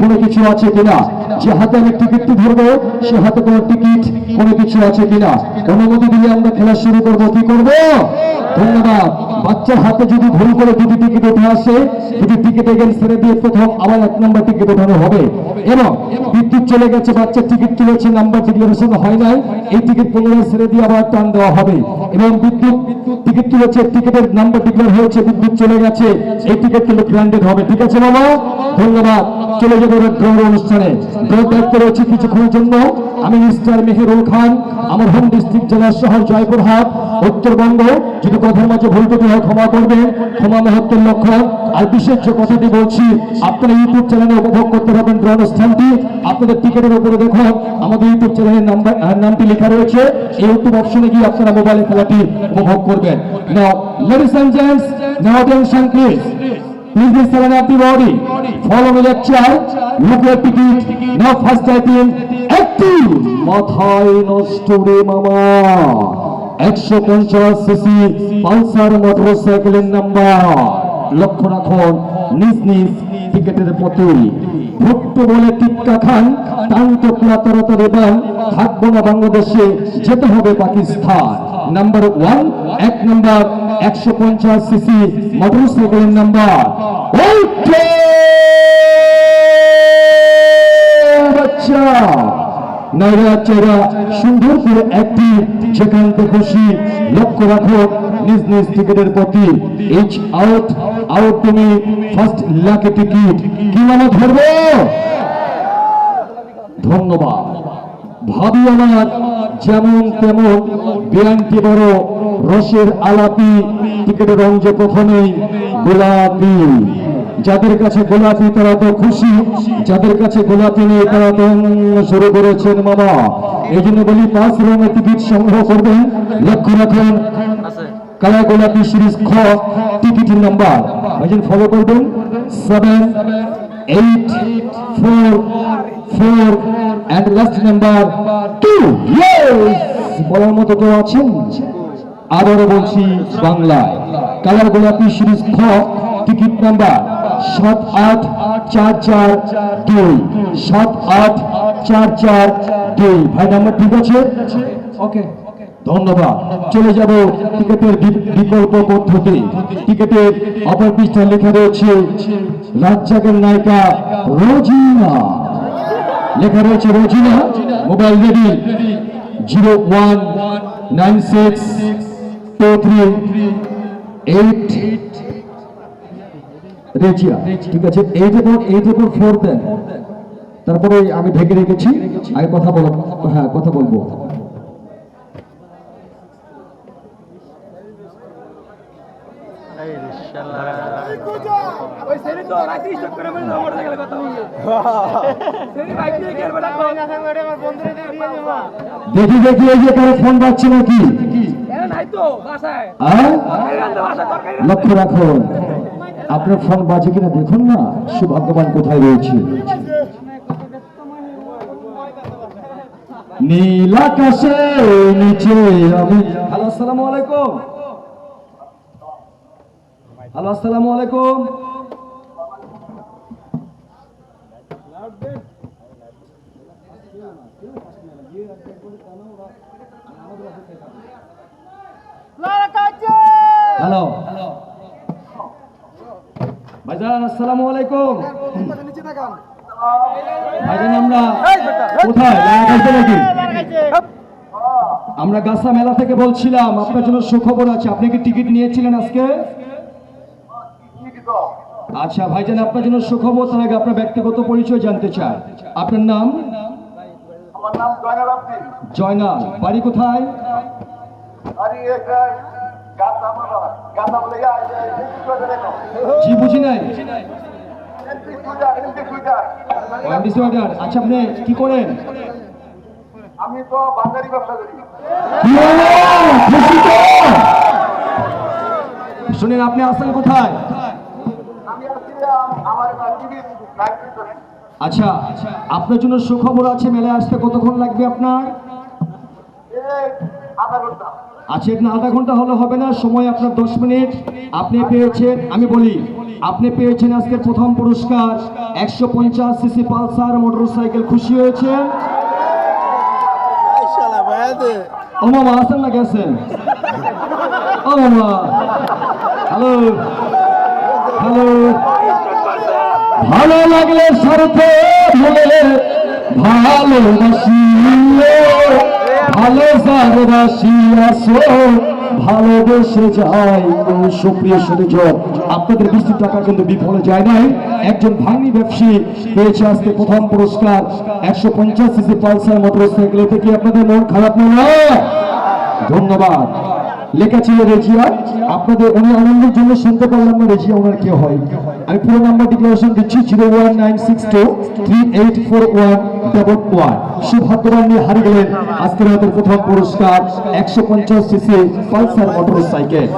কোনো কিছু আছে কিনা, যে হাতে আমি টিকিটটি ধরবো সে হাতে কোনো টিকিট কোনো কিছু আছে কিনা। অনুমতি দিলে আমরা খেলা শুরু করবো। কি করবো? ধন্যবাদ। বাচ্চার হাতে যদি ভুল করে দুটি টিকিট উঠে আসে, দুটি টিকিট এগেন্স ছেড়ে দিয়ে প্রথম আবার 1 নম্বর টিকিট ওঠানো হবে। এবং বিদ্যুৎ চলে গেছে, বাচ্চার টিকিট তুলেছে, নাম্বার ডিক্লারেশন হয় নাই, এই টিকিট পুনরায় ছেড়ে দিয়ে আবার টান দেওয়া হবে। এবং বিদ্যুৎ টিকিট তুলেছে, টিকিটের নাম্বার ডিক্লেয়ার হয়েছে, বিদ্যুৎ চলে গেছে, এই টিকিট কিন্তু গ্রান্টেড হবে। ঠিক আছে বাবা, ধন্যবাদ। চলে যাবো ড্র অনুষ্ঠানে। ড্র দায়িত্ব রয়েছে কিছুক্ষণের জন্য আমি মিস্টার মেহেরুল খান, আমার হোম ডিস্ট্রিক্ট জেলার শহর জয়পুরহাট, উত্তরবঙ্গ। যদি কথার মাঝে ভুল ত্রুটি হয় ক্ষমা করবেন, ক্ষমা মহত্বের লক্ষণ। আর বিশেষ যে কথাটি বলছি, আপনারা ইউটিউব চ্যানেলে উপভোগ করতে পারবেন ড্র অনুষ্ঠানটি। আপনাদের টিকিটের উপরে দেখুন আমাদের ইউটিউব চ্যানেলের নামটি লেখা রয়েছে। এই ইউটিউব অপশনে গিয়ে আপনারা মোবাইলে খেলাটি উপভোগ করবেন। Now ladies and gents, now attention please. Please be silent at the body. Follow me lecture. Look at ticket. Now first item. Active. মাথায় নষ্ট রে মামা। 150 সিসি পালসার মোটরসাইকেলের নাম্বার। লক্ষ্য রাখুন নিজ নিজ টিকেটের প্রতি। ভুট্টো বলে টিক্কা খান, টান টুকরা তাড়াতাড়ি বান, থাকবো না বাংলাদেশে, যেতে হবে পাকিস্তান। নাম্বার 1, 1 নাম্বার 150 সিসি মোটরসাইকেলের নাম্বার। ওকে বাচ্চা নাইরা চেরা সুন্দর করে একটি যেখান থেকে খুশি। লক্ষ্য রাখো নিজ নিজ টিকিটের প্রতি। এইচ আউট আউট তুমি ফার্স্ট লাকি টিকিট। কি নামে ধরবো? ধন্যবাদ। ভাবি আমার যেমন তেমন বিয়ানটি বড় রসের আলাপি, টিকিটের রং যে কখনোই গোলাপি। যাদের কাছে গোলাপি তারা তো খুশি, যাদের কাছে গোলাপি নেই তারা তো শুরু করেছেন মামা। এই জন্য বলি 5 রঙের টিকিট সংগ্রহ করবেন। লক্ষ্য রাখুন কালা গোলাপি সিরিজ খ টিকিটের নাম্বার ভাইজান ফলো করবেন 7, 8, 4, 4 and last number 2। Yes, বলার মতো কেউ আছেন? আবারও বলছি বাংলায়, কালার গোলাপি সিরিজ খ টিকিট নাম্বার 78442 78442। ভাই নাম্বার ঠিক আছে? ওকে, ধন্যবাদ। চলে যাব টিকিটের বিকল্প পদ্ধতি। টিকিটের অপর পৃষ্ঠায় লেখা রয়েছে রাজ্জাকের নায়িকা রোজিনা, লেখা রয়েছে রোজিনা। Mobile ready 01962388 Rezia. ঠিক আছে, 8/4 দেন। তারপরে আমি ঢেকে রেখেছি, আগে কথা বলবো। হ্যাঁ, কথা বলবো। দেখি দেখি এই যে কারো ফোন পাচ্ছে নাকি? লক্ষ্য রাখুন আপনার ফোন বাজে কিনা দেখুন না, সৌভাগ্যবান কোথায় রয়েছে। নীল আকাশে নিচে আমি। হ্যালো, আসসালামু আলাইকুম। হ্যালো, আসসালামু আলাইকুম। হ্যালো ভাইজান, আসসালামু আলাইকুম। ভাইজান আমরা কোথায় নাকি? আমরা গাছা মেলা থেকে বলছিলাম, আপনার জন্য সুখবর আছে। আপনি কি টিকিট নিয়েছিলেন আজকে? আচ্ছা ভাইজান, আপনার জন্য সুখবর। তার আগে আপনার ব্যক্তিগত পরিচয় জানতে চাই। আপনার নাম? আমার নাম জয়নাল আব্দিন। জয়নাল, বাড়ি কোথায়? জি বুঝি নাই। আচ্ছা, আপনি কি করেন? আমি তো বাঙালি ব্যবসা করি। শুনেন, আপনি আসেন কোথায়? আমি আসছি আমার টিভির লাইব্রেরি। আচ্ছা, আপনার জন্য সুখবর আছে। মেলায় আসতে কতক্ষণ লাগবে আপনার? আধা ঘন্টা। আচ্ছা, না আধা ঘন্টা হলে হবে না, সময় আপনার 10 মিনিট। আপনি পেয়েছেন, আমি বলি, আপনি পেয়েছেন আজকের প্রথম পুরস্কার 150 সিসি পালসার মোটরসাইকেল। খুশি হয়েছে? ও মামা আসেন না, গেছেন? ও মামা, হ্যালো হ্যালো। ভালো লাগলে সারথে ভুলে ভালোবাসি, ভালো ভালোবাসি আসো, ভালোবেসে যাই। সুপ্রিয় সুদীজন, আপনাদের 20 টাকা কিন্তু বিফলে যায় নাই। একজন ভাঙনি ব্যবসায়ী পেয়েছে আজকে প্রথম পুরস্কার 150 সিসি পালসার মোটরসাইকেল। এতে কি আপনাদের মন খারাপ না? ধন্যবাদ। লেখা ছিল রেজিয়া। আপনাদের উনি আনন্দের জন্য শুনতে পারলাম না রেজিয়া ওনার কে হয়। আমি পুরো নাম্বার ডিক্লারেশন দিচ্ছি 01962384111। সৌভাগ্যবান নিয়ে হারিয়ে গেলেন আজকের রাতের প্রথম পুরস্কার 150 সিসি পালসার মোটরসাইকেল।